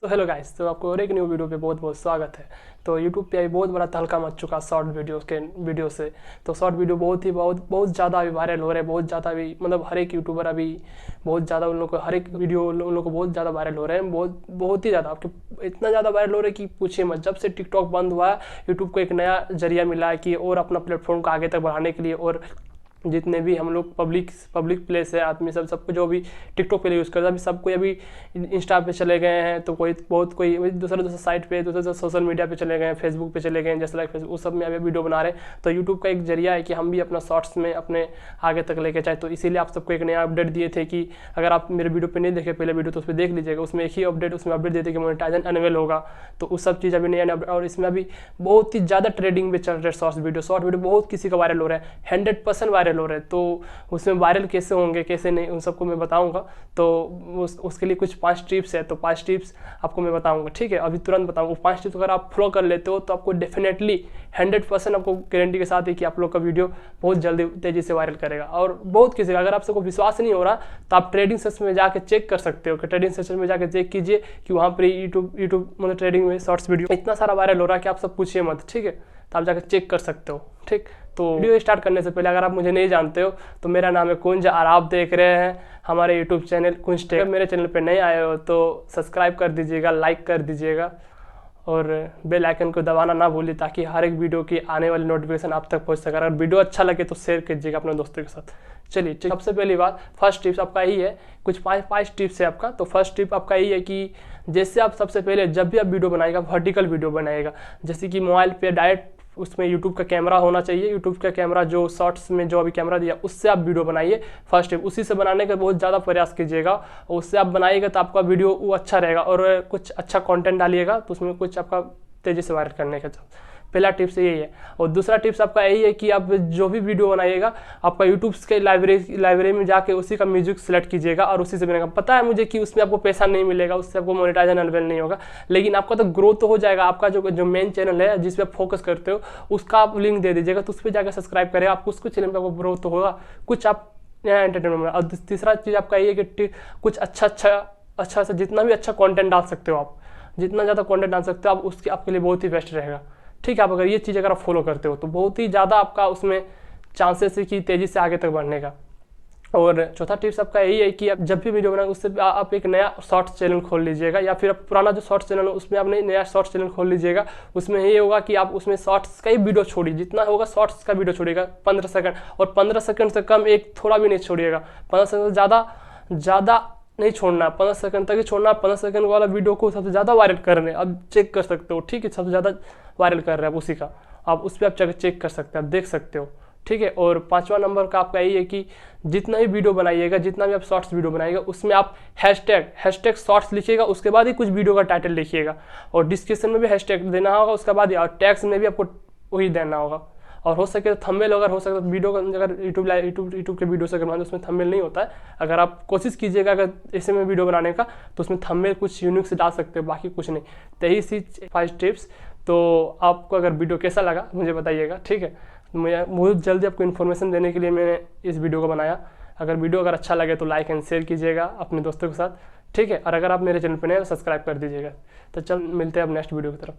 तो hello guys, तो आपको और एक न्यू वीडियो पे बहुत बहुत स्वागत है। तो YouTube पे अभी बहुत बड़ा तहलका मच चुका शॉर्ट वीडियो से। तो शॉर्ट वीडियो बहुत ज़्यादा अभी वायरल हो रहे हैं, बहुत ज़्यादा अभी मतलब हर एक यूट्यूबर अभी बहुत ज़्यादा उन लोग को हर एक वीडियो उन लोग को बहुत ज़्यादा वायरल हो रहे हैं, बहुत ही ज़्यादा आपके इतना ज़्यादा वायरल हो रहे हैं कि पूछिए मत। जब से टिकटॉक बंद हुआ है यूट्यूब को एक नया जरिया मिला है कि और अपना प्लेटफॉर्म को आगे तक बढ़ाने के लिए, और जितने भी हम लोग पब्लिक प्लेस है आदमी सबको जो भी टिकटॉक पे यूज़ करता है, अभी सब कोई अभी इंस्टा पे चले गए हैं, तो कोई दूसरा साइट पे दूसरे सोशल मीडिया पे चले गए हैं, फेसबुक पे चले गए हैं, जैसे लाइक फेसबुक उस सब में अभी वीडियो बना रहे हैं। तो यूट्यूब का एक जरिया है कि हम भी अपना शॉर्ट्स में अपने आगे तक लेके जाए। तो इसीलिए आप सबको एक नया अपडेट दिए थे कि अगर आप मेरे वीडियो पे नहीं देखे पहले वीडियो तो उस पर देख लीजिएगा। उसमें एक ही अपडेट दिए थे कि मोनेटाइजेशन अनवेल होगा। तो उस सब चीज़ अभी नहीं है, और इसमें अभी बहुत ही ज़्यादा ट्रेडिंग में चल रहे शॉर्ट वीडियो बहुत किसी का वायरल हो रहा है, 100% वायरल हो रहे हैं। तो उसमें वायरल कैसे होंगे कैसे नहीं उन सबको मैं बताऊंगा। तो उसके लिए कुछ 5 टिप्स है, तो 5 टिप्स आपको मैं बताऊंगा, ठीक है। अभी तुरंत बताऊंगा। 5 टिप्स अगर आप फॉलो कर लेते हो तो आपको डेफिनेटली 100% आपको गारंटी के साथ है कि आप लोग का वीडियो बहुत जल्दी तेज़ी से वायरल करेगा। और बहुत किसी का अगर आप सबको विश्वास नहीं हो रहा तो आप ट्रेडिंग सेशन में जाकर चेक कर सकते हो कि ट्रेडिंग सेशन में जाकर चेक कीजिए कि वहाँ पर यूट्यूब मतलब ट्रेडिंग में शॉर्ट्स वीडियो इतना सारा वायरल हो रहा है कि आप सब पूछिए मत, ठीक है। तो आप जाकर चेक कर सकते हो, ठीक। तो वीडियो स्टार्ट करने से पहले अगर आप मुझे नहीं जानते हो तो मेरा नाम है कुंज और आप देख रहे हैं हमारे यूट्यूब चैनल KunjTek। अगर मेरे चैनल पे नए आए हो तो सब्सक्राइब कर दीजिएगा, लाइक कर दीजिएगा और बेल आइकन को दबाना ना भूलिए ताकि हर एक वीडियो की आने वाली नोटिफिकेशन आप तक पहुंच सके। अगर वीडियो अच्छा लगे तो शेयर कीजिएगा अपने दोस्तों के साथ। चलिए, ठीक। सबसे पहली बात, फर्स्ट टिप्स आपका यही है, कुछ 5 टिप्स है आपका। तो फर्स्ट टिप आपका यही है कि जैसे आप सबसे पहले जब भी आप वीडियो बनाएगा वर्टिकल वीडियो बनाएगा, जैसे कि मोबाइल पे डायरेक्ट उसमें यूट्यूब का कैमरा होना चाहिए। यूट्यूब का कैमरा जो शॉर्ट्स में जो अभी कैमरा दिया उससे आप वीडियो बनाइए। फर्स्ट टिप उसी से बनाने का बहुत ज़्यादा प्रयास कीजिएगा, और उससे आप बनाइएगा तो आपका वीडियो वो अच्छा रहेगा। और कुछ अच्छा कंटेंट डालिएगा तो उसमें कुछ आपका तेज़ी से वायरल करने का पहला टिप्स यही है। और दूसरा टिप्स आपका यही है कि आप जो भी वीडियो बनाइएगा आपका यूट्यूब के लाइब्रेरी में जाके उसी का म्यूजिक सेलेक्ट कीजिएगा और उसी से बनेगा। पता है मुझे कि उसमें आपको पैसा नहीं मिलेगा, उससे आपको मोनेटाइजेशन अवेल नहीं होगा, लेकिन आपका तो ग्रोथ तो हो जाएगा। आपका जो मेन चैनल है जिस पे आप फोकस करते हो उसका आप लिंक दे दीजिएगा, तो उस पर जाकर सब्सक्राइब करेगा, आपको उसको चैनल पर आपको ग्रोथ तो होगा, कुछ आप नया एंटरटेनमेंट। और तीसरा चीज़ आपका ये है कि कुछ अच्छा सा जितना भी अच्छा कॉन्टेंट डाल सकते हो आप, जितना ज़्यादा कंटेंट डाल सकते हो आप, उसके आपके लिए बहुत ही बेस्ट रहेगा, ठीक है। आप अगर ये चीज़ अगर आप फॉलो करते हो तो बहुत ही ज़्यादा आपका उसमें चांसेस है कि तेज़ी से आगे तक बढ़ने का। और चौथा टिप्स आपका यही है कि आप जब भी वीडियो बनाए उससे आप एक नया शॉर्ट्स चैनल खोल लीजिएगा, या फिर आप पुराना जो शॉर्ट्स चैनल है उसमें आप नया शॉर्ट्स चैनल खोल लीजिएगा। उसमें ये होगा कि आप उसमें शॉर्ट्स का ही वीडियो छोड़िए, जितना होगा शॉर्ट्स का वीडियो छोड़िएगा 15 सेकंड, और 15 सेकंड से कम एक थोड़ा भी नहीं छोड़िएगा। 15 सेकंड से ज़्यादा नहीं छोड़ना, 15 सेकंड तक ही छोड़ना। 15 सेकंड वाला वीडियो को सबसे ज़्यादा वायरल कर रहे हैं, अब चेक कर सकते हो, ठीक है। सबसे ज़्यादा वायरल कर रहे हैं उसी का, आप उस पर आप चेक कर सकते हैं, आप देख सकते हो, ठीक है। और 5वां नंबर का आपका यही है कि जितना भी वीडियो बनाइएगा, जितना भी आप शॉर्ट्स वीडियो बनाइएगा उसमें आप हैशटैग शॉर्ट्स लिखिएगा, उसके बाद ही कुछ वीडियो का टाइटल लिखिएगा, और डिस्क्रिप्शन में भी हैशटैग देना होगा उसके बाद, और टैग्स में भी आपको वही देना होगा। और हो सके तो थंबनेल, अगर हो सके तो वीडियो का अगर यूट्यूब के वीडियो से अगर बनाते उसमें थंबनेल नहीं होता है, अगर आप कोशिश कीजिएगा अगर ऐसे में वीडियो बनाने का तो उसमें थंबनेल कुछ यूनिक से डाल सकते हो, बाकी कुछ नहीं। तो यही सी 5 टिप्स। तो आपको अगर वीडियो कैसा लगा मुझे बताइएगा, ठीक है। मैं बहुत जल्दी आपको इन्फॉर्मेशन देने के लिए मैंने इस वीडियो को बनाया। अगर वीडियो अगर अच्छा लगे तो लाइक एंड शेयर कीजिएगा अपने दोस्तों के साथ, ठीक है। और अगर आप मेरे चैनल पर नए तो सब्सक्राइब कर दीजिएगा। तो चल मिलते हैं अब नेक्स्ट वीडियो की तरफ।